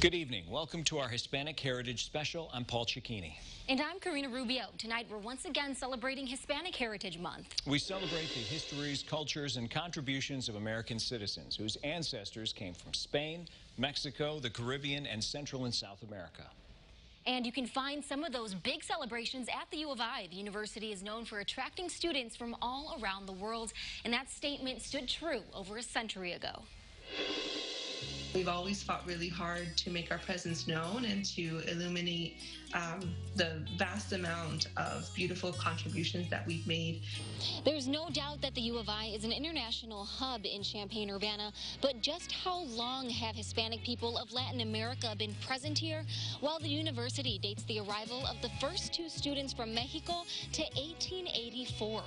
Good evening. Welcome to our Hispanic Heritage Special. I'm Paul Cicchini. And I'm Karina Rubio. Tonight, we're once again celebrating Hispanic Heritage Month. We celebrate the histories, cultures, and contributions of American citizens whose ancestors came from Spain, Mexico, the Caribbean, and Central and South America. And you can find some of those big celebrations at the U of I. The university is known for attracting students from all around the world, and that statement stood true over a century ago. We've always fought really hard to make our presence known and to illuminate the vast amount of beautiful contributions that we've made. There's no doubt that the U of I is an international hub in Champaign-Urbana, but just how long have Hispanic people of Latin America been present here? Well, the university dates the arrival of the first two students from Mexico to 1884.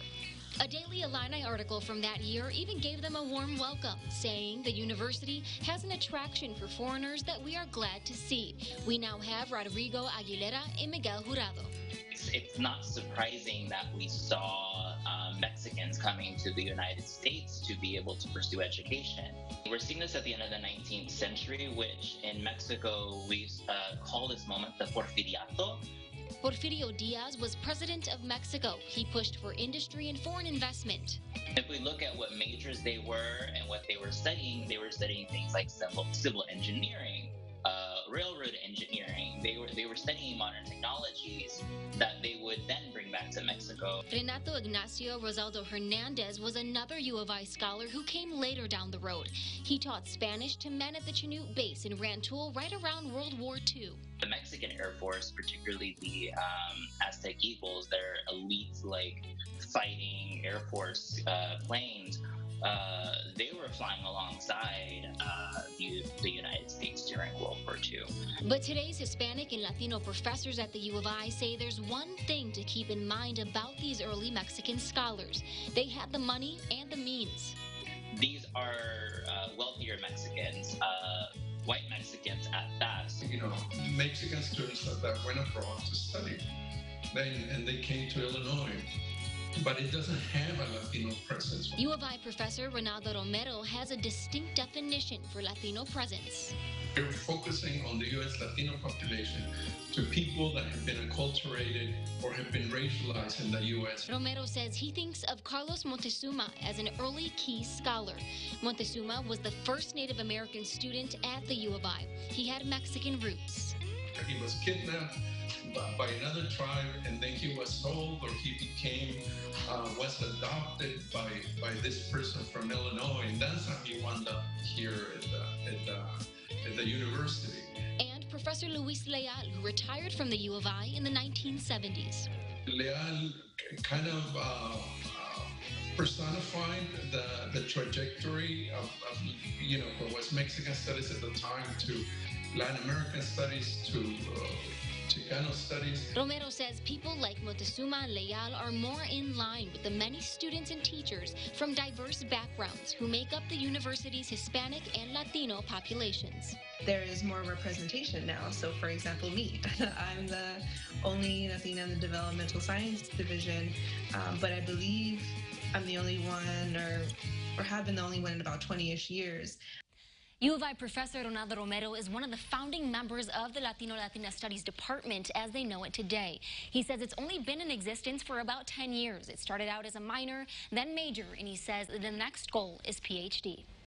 A Daily Illini article from that year even gave them a warm welcome, saying the university has an attraction for foreigners that we are glad to see. We now have Rodrigo, Aguilera, and Miguel Gurado. It's not surprising that we saw Mexicans coming to the United States to be able to pursue education. We're seeing this at the end of the 19th century, which in Mexico we call this moment the Porfiriato. Porfirio Diaz was president of Mexico. He pushed for industry and foreign investment. If we look at what majors they were and what they were studying things like civil engineering, railroad engineering. They were studying modern technologies that they would then bring back to Mexico. Renato Ignacio Rosaldo Hernandez was another U of I scholar who came later down the road. He taught Spanish to men at the Chinook base in Rantoul right around World War II. The Mexican Air Force, particularly the Aztec Eagles, their elite fighting Air Force planes, they were flying alongside the United States during World War II. But today's Hispanic and Latino professors at the U of I say there's one thing to keep in mind about these early Mexican scholars. They had the money and the means. These are wealthier Mexicans, white Mexicans at that. Mexican students that went abroad to study, and they came to Illinois. But it doesn't have a Latino presence. U of I professor Ronaldo Romero has a distinct definition for Latino presence. We're focusing on the U.S. Latino population to people that have been acculturated or have been racialized in the U.S. Romero says he thinks of Carlos Montezuma as an early key scholar. Montezuma was the first Native American student at the U of I. He had Mexican roots. He was kidnapped by another tribe, and then he was sold, or he was adopted by this person from Illinois, and that's how he wound up here at the university. And Professor Luis Leal, who retired from the U of I in the 1970s. Leal kind of personified the trajectory of what was Mexican studies at the time to Latin American studies to Chicano studies. Romero says people like Montezuma and Leal are more in line with the many students and teachers from diverse backgrounds who make up the university's Hispanic and Latino populations. There is more representation now. So, for example, me. I'm the only Latina in the developmental science division, but I believe I'm the only one, or have been the only one in about 20-ish years. U of I professor Ronaldo Romero is one of the founding members of the Latino-Latina Studies Department as they know it today. He says it's only been in existence for about 10 years. It started out as a minor, then major, and he says the next goal is PhD.